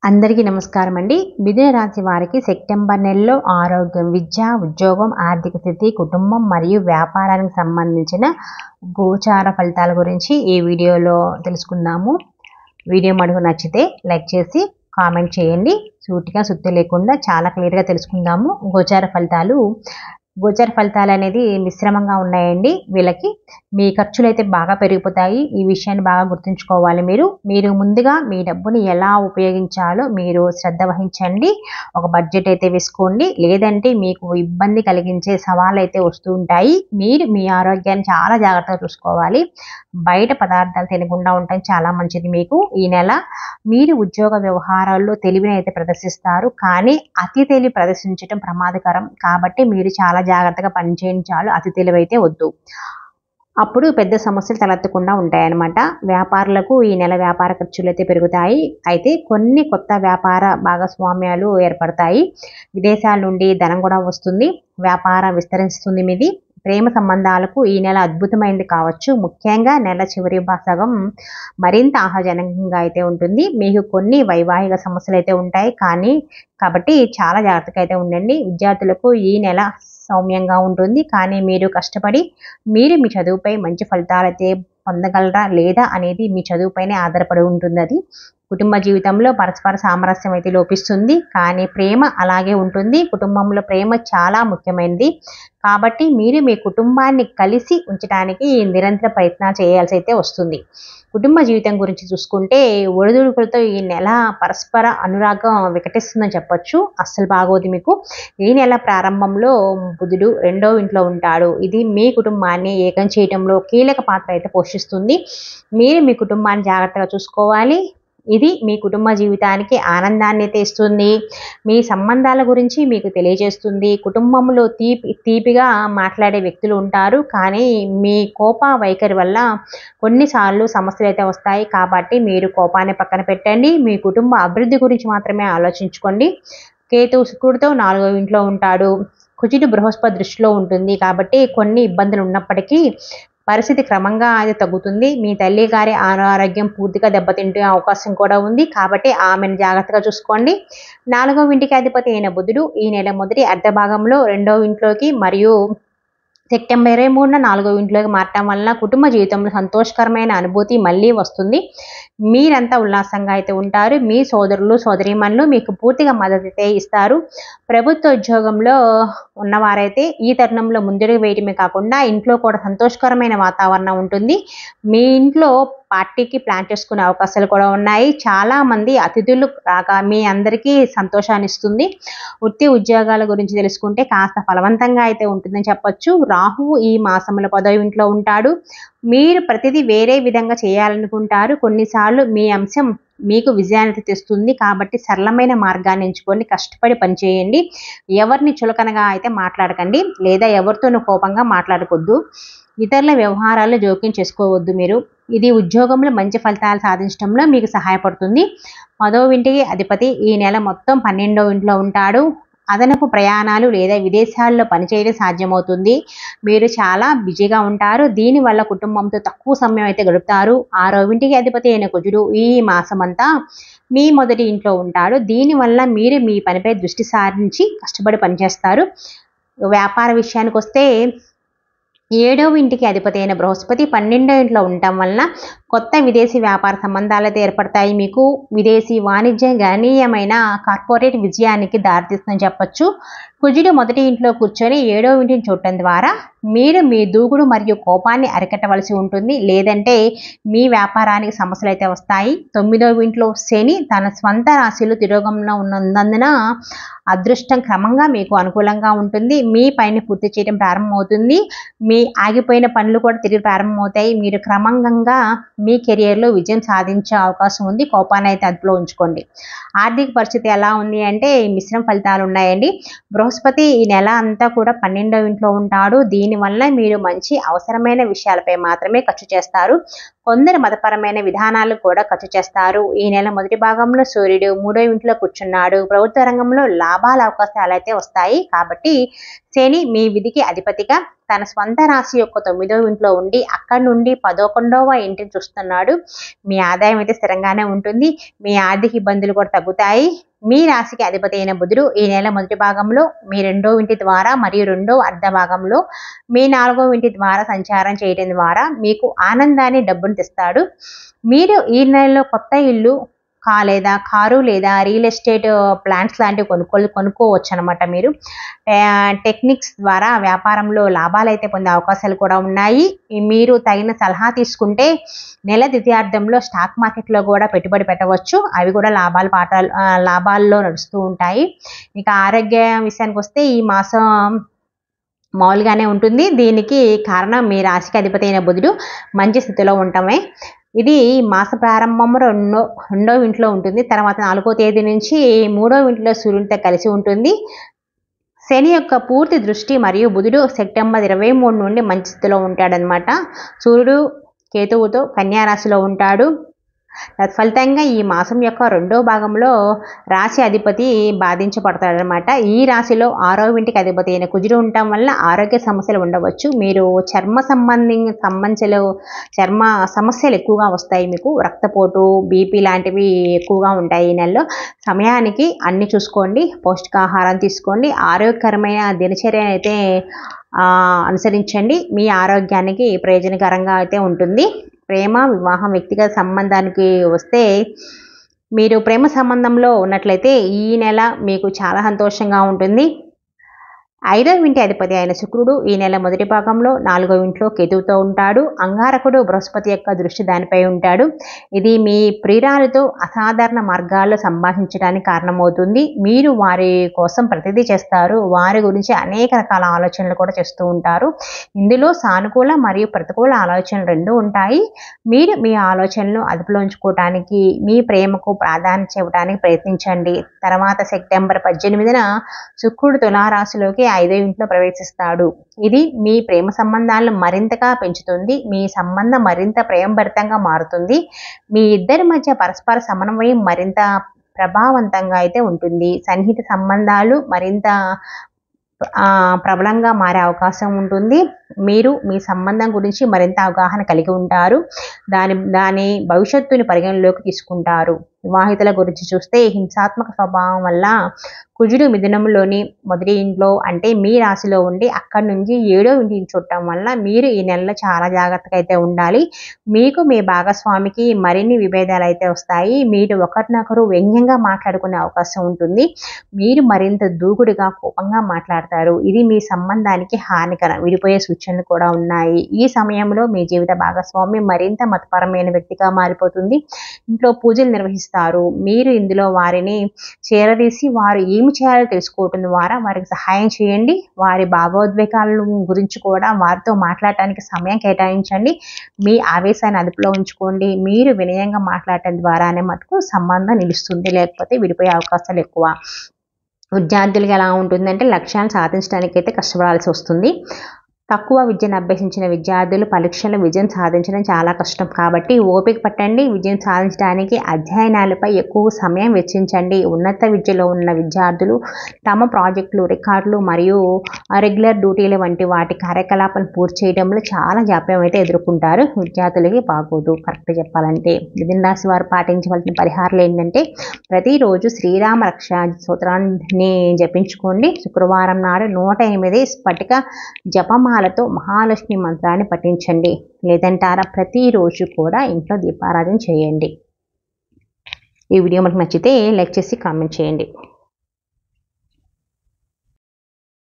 అందరికీ నమస్కారం అండి. మిథున రాశి వారికి సెప్టెంబర్ నెలలో ఆరోగ్యం, విద్య, ఉద్యోగం, ఆర్థిక స్థితి, కుటుంబం మరియు వ్యాపారానికి సంబంధించిన గోచార ఫలితాల గురించి ఈ వీడియోలో తెలుసుకుందాము. వీడియో మనకు నచ్చితే లైక్ చేసి కామెంట్ చేయండి. సూటిగా సుత్తి లేకుండా చాలా క్లియర్గా తెలుసుకుందాము. గోచార ఫలితాలు అనేది మిశ్రమంగా ఉన్నాయండి. వీళ్ళకి మీ ఖర్చులు అయితే బాగా పెరిగిపోతాయి. ఈ విషయాన్ని బాగా గుర్తుంచుకోవాలి. మీరు ముందుగా మీ డబ్బుని ఎలా ఉపయోగించాలో మీరు శ్రద్ధ వహించండి. ఒక బడ్జెట్ అయితే వేసుకోండి. లేదంటే మీకు ఇబ్బంది కలిగించే సవాళ్ళు అయితే వస్తూ ఉంటాయి. మీరు మీ ఆరోగ్యాన్ని చాలా జాగ్రత్తగా చూసుకోవాలి. బయట పదార్థాలు తినకుండా ఉండటం చాలా మంచిది. మీకు ఈ నెల మీరు ఉద్యోగ వ్యవహారాల్లో తెలివిని అయితే ప్రదర్శిస్తారు. కానీ అతి తెలివి ప్రదర్శించడం ప్రమాదకరం. కాబట్టి మీరు చాలా జాగ్రత్తగా పనిచేయండి చాలు. అతి తెలివి అయితే వద్దు. అప్పుడు పెద్ద సమస్యలు తలెత్తకుండా ఉంటాయన్నమాట. వ్యాపారులకు ఈ నెల వ్యాపార ఖర్చులు అయితే పెరుగుతాయి. అయితే కొన్ని కొత్త వ్యాపార భాగస్వామ్యాలు ఏర్పడతాయి. విదేశాల నుండి ధనం కూడా వస్తుంది. వ్యాపారం విస్తరిస్తుంది. మీది ప్రేమ సంబంధాలకు ఈ నెల అద్భుతమైనది కావచ్చు. ముఖ్యంగా నెల చివరి సగం మరింత ఆశాజనకంగా అయితే ఉంటుంది. మీకు కొన్ని వైవాహిక సమస్యలు అయితే ఉంటాయి. కాబట్టి చాలా జాగ్రత్తగా అయితే ఉండండి. విద్యార్థులకు ఈ నెల సౌమ్యంగా ఉంటుంది. కానీ మీరు కష్టపడి మీ చదువుపై మంచి ఫలితాలు అయితే పొందగలరా లేదా అనేది మీ చదువుపైనే ఆధారపడి ఉంటుంది. అది కుటుంబ జీవితంలో పరస్పర సామరస్యం అయితే లోపిస్తుంది. కానీ ప్రేమ అలాగే ఉంటుంది. కుటుంబంలో ప్రేమ చాలా ముఖ్యమైనది. కాబట్టి మీరు మీ కుటుంబాన్ని కలిసి ఉంచడానికి నిరంతర ప్రయత్నాలు చేయాల్సి అయితే వస్తుంది. కుటుంబ జీవితం గురించి చూసుకుంటే ఒడిదుడుకులతో ఈ నెల పరస్పర అనురాగం వికటిస్తుందని చెప్పొచ్చు. అస్సలు బాగోదు మీకు. ఈ నెల ప్రారంభంలో బుధుడు 2వ ఇంట్లో ఉంటాడు. ఇది మీ కుటుంబాన్ని ఏకం చేయడంలో కీలక పాత్ర అయితే పోషిస్తుంది. మీరు మీ కుటుంబాన్ని జాగ్రత్తగా చూసుకోవాలి. ఇది మీ కుటుంబ జీవితానికి ఆనందాన్ని తెస్తుంది. మీ సంబంధాల గురించి మీకు తెలియజేస్తుంది. కుటుంబంలో తీపిగా మాట్లాడే వ్యక్తులు ఉంటారు. కానీ మీ కోప వైఖరి వల్ల కొన్నిసార్లు సమస్యలు అయితే వస్తాయి. కాబట్టి మీరు కోపాన్ని పక్కన పెట్టండి. మీ కుటుంబ అభివృద్ధి గురించి మాత్రమే ఆలోచించుకోండి. కేతు శుక్రుడితో 4వ ఇంట్లో ఉంటాడు. కుజుడు బృహస్పతి దృష్టిలో ఉంటుంది. కాబట్టి కొన్ని ఇబ్బందులు ఉన్నప్పటికీ పరిస్థితి క్రమంగా అది తగ్గుతుంది. మీ తల్లి గారి అనారోగ్యం పూర్తిగా దెబ్బతింటే అవకాశం కూడా ఉంది. కాబట్టి ఆమెను జాగ్రత్తగా చూసుకోండి. 4వ ఇంటికి అధిపతి అయిన బుధుడు ఈ నెల మొదటి అర్ధ భాగంలో 2వ ఇంట్లోకి మరియు సెప్టెంబర్ 23న 4వ ఇంట్లోకి మారటం వలన కుటుంబ జీవితంలో సంతోషకరమైన అనుభూతి మళ్ళీ వస్తుంది. మీరంతా ఉల్లాసంగా అయితే ఉంటారు. మీ సోదరులు సోదరీమణులు మీకు పూర్తిగా మద్దతు అయితే ఇస్తారు. ప్రభుత్వ ఉద్యోగంలో ఉన్నవారైతే ఈ తరుణంలో ముందడుగు వేయటమే కాకుండా ఇంట్లో కూడా సంతోషకరమైన వాతావరణం ఉంటుంది. మీ ఇంట్లో పార్టీకి ప్లాన్ చేసుకునే అవకాశాలు కూడా ఉన్నాయి. చాలామంది అతిథులు రాగా మీ అందరికీ సంతోషాన్ని ఇస్తుంది. వృత్తి ఉద్యోగాల గురించి తెలుసుకుంటే కాస్త ఫలవంతంగా అయితే ఉంటుందని చెప్పొచ్చు. రాహువు ఈ మాసంలో 10వ ఇంట్లో ఉంటాడు. మీరు ప్రతిదీ వేరే విధంగా చేయాలనుకుంటారు. కొన్నిసార్లు మీ అంశం మీకు విజయాన్ని తెస్తుంది. కాబట్టి సరళమైన మార్గాన్ని ఎంచుకొని కష్టపడి పనిచేయండి. ఎవరిని చులకనగా అయితే మాట్లాడకండి లేదా ఎవరితోనూ కోపంగా మాట్లాడకూడదు. ఇతరుల వ్యవహారాల్లో జోక్యం చేసుకోవద్దు. ఇది ఉద్యోగంలో మంచి ఫలితాలు సాధించడంలో మీకు సహాయపడుతుంది. 10వ ఇంటికి అధిపతి ఈ నెల మొత్తం 12వ ఇంట్లో ఉంటాడు. అదనపు ప్రయాణాలు లేదా విదేశాల్లో పనిచేయడం సాధ్యమవుతుంది. మీరు చాలా బిజీగా ఉంటారు. దీనివల్ల కుటుంబంతో తక్కువ సమయం అయితే గడుపుతారు. 6వ ఇంటికి అధిపతి అయిన కుజుడు ఈ మాసమంతా మీ మొదటి ఇంట్లో ఉంటాడు. దీనివల్ల మీరు మీ పనిపై దృష్టి సారించి కష్టపడి పనిచేస్తారు. వ్యాపార విషయానికి వస్తే 7వ ఇంటికి అధిపతి అయిన బృహస్పతి 12వ ఇంట్లో ఉండటం వలన కొత్త విదేశీ వ్యాపార సంబంధాలు అయితే ఏర్పడతాయి. మీకు విదేశీ వాణిజ్యం గణనీయమైన కార్పొరేట్ విజయానికి దారితీస్తుందని చెప్పొచ్చు. కుజుడు మొదటి ఇంట్లో కూర్చొని 7వ ఇంటిని చూడటం ద్వారా మీరు మీ దూకుడు మరియు కోపాన్ని అరికట్టవలసి ఉంటుంది. లేదంటే మీ వ్యాపారానికి సమస్యలు అయితే వస్తాయి. 9వ ఇంట్లో శని తన స్వంత రాశిలో తిరోగమనంలో ఉన్నందున అదృష్టం క్రమంగా మీకు అనుకూలంగా ఉంటుంది. మీ పనిని పూర్తి చేయడం ప్రారంభమవుతుంది. మీ ఆగిపోయిన పనులు కూడా తిరిగి ప్రారంభమవుతాయి. మీరు క్రమంగా మీ కెరియర్లో విజయం సాధించే అవకాశం ఉంది. కోపాన్ని అయితే అదుపులో ఉంచుకోండి. ఆర్థిక పరిస్థితి ఎలా ఉంది అంటే మిశ్రమ ఫలితాలు ఉన్నాయండి. బృహస్పతి ఈ నెల అంతా కూడా 12వ ఇంట్లో ఉంటాడు. దీనివల్ల మీరు మంచి అవసరమైన విషయాలపై మాత్రమే ఖర్చు చేస్తారు. కొందరు మతపరమైన విధానాలు కూడా ఖర్చు చేస్తారు. ఈ నెల మొదటి భాగంలో సూర్యుడు 3వ ఇంట్లో కూర్చున్నాడు. ప్రభుత్వ రంగంలో లాభాల అవకాశాలు అయితే వస్తాయి. కాబట్టి శని మీ విధికి అధిపతిగా తన స్వంత రాశి యొక్క 9వ ఇంట్లో ఉండి అక్కడి నుండి 11వ ఇంటిని చూస్తున్నాడు. మీ ఆదాయం అయితే స్థిరంగానే ఉంటుంది. మీ ఆర్థిక ఇబ్బందులు కూడా తగ్గుతాయి. మీ రాశికి అధిపతి అయిన బుధుడు ఈ నెల మొదటి భాగంలో మీ 2వ ఇంటి ద్వారా మరియు 2వ అర్ధ భాగంలో మీ 4వ ఇంటి ద్వారా సంచారం చేయడం ద్వారా మీకు ఆనందాన్ని, డబ్బును తెస్తాడు. మీరు ఈ నెలలో కొత్త ఇల్లు లేదా కారు లేదా రియల్ ఎస్టేట్ ప్లాంట్స్ లాంటివి కొనుక్కోవచ్చు అనమాట. మీరు టెక్నిక్స్ ద్వారా వ్యాపారంలో లాభాలు అయితే పొందే అవకాశాలు కూడా ఉన్నాయి. మీరు తగిన సలహా తీసుకుంటే నెల ద్వితీయార్థంలో స్టాక్ మార్కెట్లో కూడా పెట్టుబడి పెట్టవచ్చు. అవి కూడా లాభాల్లో నడుస్తూ ఉంటాయి. ఇక ఆరోగ్య విషయానికి వస్తే ఈ మాసం మామూలుగానే ఉంటుంది. దీనికి కారణం మీ రాశికి అధిపతి అయిన బుధుడు మంచి స్థితిలో ఉండటమే. ఇది మాస ప్రారంభంలో 2వ ఇంట్లో ఉంటుంది. తర్వాత 4వ తేదీ నుంచి 3వ ఇంట్లో సూర్యునితో కలిసి ఉంటుంది. శని యొక్క పూర్తి దృష్టి మరియు బుధుడు సెప్టెంబర్ 23 నుండి మంచి స్థితిలో ఉంటాడనమాట. సూర్యుడు కేతువుతో కన్యా రాశిలో ఉంటాడు. తత్ఫలితంగా ఈ మాసం యొక్క 2వ భాగంలో రాశి అధిపతి బాధించబడతాడనమాట. ఈ రాశిలో 6వ ఇంటికి అధిపతి అయిన కుజుడు ఉండటం వల్ల ఆరోగ్య సమస్యలు ఉండవచ్చు. మీరు చర్మ సమస్యలు ఎక్కువగా వస్తాయి. మీకు రక్తపోటు, బీపీ లాంటివి ఎక్కువగా ఉంటాయి. ఈ నెలలో సమయానికి అన్ని చూసుకోండి. పౌష్టికాహారం తీసుకోండి. ఆరోగ్యకరమైన దినచర్య అయితే అనుసరించండి. మీ ఆరోగ్యానికి ప్రయోజనకరంగా అయితే ఉంటుంది. ప్రేమ, వివాహం, వ్యక్తిగత సంబంధానికి వస్తే మీరు ప్రేమ సంబంధంలో ఉన్నట్లయితే ఈ నెల మీకు చాలా సంతోషంగా ఉంటుంది. 5వ ఇంటి అధిపతి అయిన శుక్రుడు ఈ నెల మొదటి భాగంలో 4వ ఇంట్లో కేతువుతో ఉంటాడు. అంగారకుడు బృహస్పతి యొక్క దృష్టి దానిపై ఉంటాడు. ఇది మీ ప్రియురాలతో అసాధారణ మార్గాల్లో సంభాషించడానికి కారణమవుతుంది. మీరు వారి కోసం ప్రతిదీ చేస్తారు. వారి గురించి అనేక రకాల ఆలోచనలు కూడా చేస్తూ ఉంటారు. ఇందులో సానుకూల మరియు ప్రతికూల ఆలోచనలు రెండూ ఉంటాయి. మీరు మీ ఆలోచనలను అదుపులో ఉంచుకోవడానికి, మీ ప్రేమకు ప్రాధాన్యత ఇవ్వడానికి ప్రయత్నించండి. తర్వాత సెప్టెంబర్ 18న శుక్రుడు తులారాశిలోకి 5వ ఇంట్లో ప్రవేశిస్తాడు. ఇది మీ ప్రేమ సంబంధాలను మరింతగా పెంచుతుంది. మీ సంబంధం మరింత ప్రేమభరితంగా మారుతుంది. మీ ఇద్దరి మధ్య పరస్పర సమన్వయం మరింత ప్రభావవంతంగా అయితే ఉంటుంది. సన్నిహిత సంబంధాలు మరింత ప్రబలంగా మారే అవకాశం ఉంటుంది. మీరు మీ సంబంధం గురించి మరింత అవగాహన కలిగి ఉంటారు. దాని భవిష్యత్తుని పరిగణలోకి తీసుకుంటారు. వివాహితుల గురించి చూస్తే హింసాత్మక స్వభావం వల్ల కుజుడు మిథునంలోని మొదటి ఇంట్లో అంటే మీ రాశిలో ఉండి అక్కడి నుంచి 7వ ఇంటిని చూడటం వల్ల మీరు ఈ నెలలో చాలా జాగ్రత్తగా అయితే ఉండాలి. మీకు మీ భాగస్వామికి మరిన్ని విభేదాలు అయితే వస్తాయి. మీరు ఒకరినొకరు వ్యంగ్యంగా మాట్లాడుకునే అవకాశం ఉంటుంది. మీరు మరింత దూకుడుగా, కోపంగా మాట్లాడతారు. ఇది మీ సంబంధానికి హానికరం. విడిపోయే సూచనలు కూడా ఉన్నాయి. ఈ సమయంలో మీ జీవిత భాగస్వామి మరింత మతపరమైన వ్యక్తిగా మారిపోతుంది. ఇంట్లో పూజలు నిర్వహిస్తారు. మీరు ఇందులో వారిని చేరదీసి వారు ఏమి చేయాలో తెలుసుకోవటం ద్వారా వారికి సహాయం చేయండి. వారి భావోద్వేగాల గురించి కూడా వారితో మాట్లాడటానికి సమయం కేటాయించండి. మీ ఆవేశాన్ని అదుపులో ఉంచుకోండి. మీరు వినయంగా మాట్లాడటం ద్వారానే మటుకు సంబంధం నిలుస్తుంది. లేకపోతే విడిపోయే అవకాశాలు ఎక్కువ. విద్యార్థులకు ఎలా ఉంటుందంటే లక్ష్యాలను సాధించడానికి అయితే కష్టపడాల్సి వస్తుంది. తక్కువ విద్యను అభ్యసించిన విద్యార్థులు పరీక్షల్లో విజయం సాధించడం చాలా కష్టం. కాబట్టి ఓపిక పట్టండి. విజయం సాధించడానికి అధ్యయనాలపై ఎక్కువ సమయం వెచ్చించండి. ఉన్నత విద్యలో ఉన్న విద్యార్థులు తమ ప్రాజెక్టులు, రికార్డులు మరియు రెగ్యులర్ డ్యూటీలు వంటి వాటి కార్యకలాపాలను పూర్తి చేయడంలో చాలా జాప్యం అయితే ఎదుర్కొంటారు. విద్యార్థులకి బాగోదు కరెక్ట్ చెప్పాలంటే. మిథున రాశి వారు పాటించవలసిన పరిహారాలు ఏంటంటే ప్రతిరోజు శ్రీరామ రక్ష స్తోత్రాన్ని జపించుకోండి. శుక్రవారం నాడు 108 స్ఫటిక జపమాలతో మహాలక్ష్మి మంత్రాన్ని పఠించండి. లేదంటారా ప్రతిరోజు కూడా ఇంట్లో దీపారాధన చేయండి. ఈ వీడియో మనకు నచ్చితే లైక్ చేసి కామెంట్ చేయండి.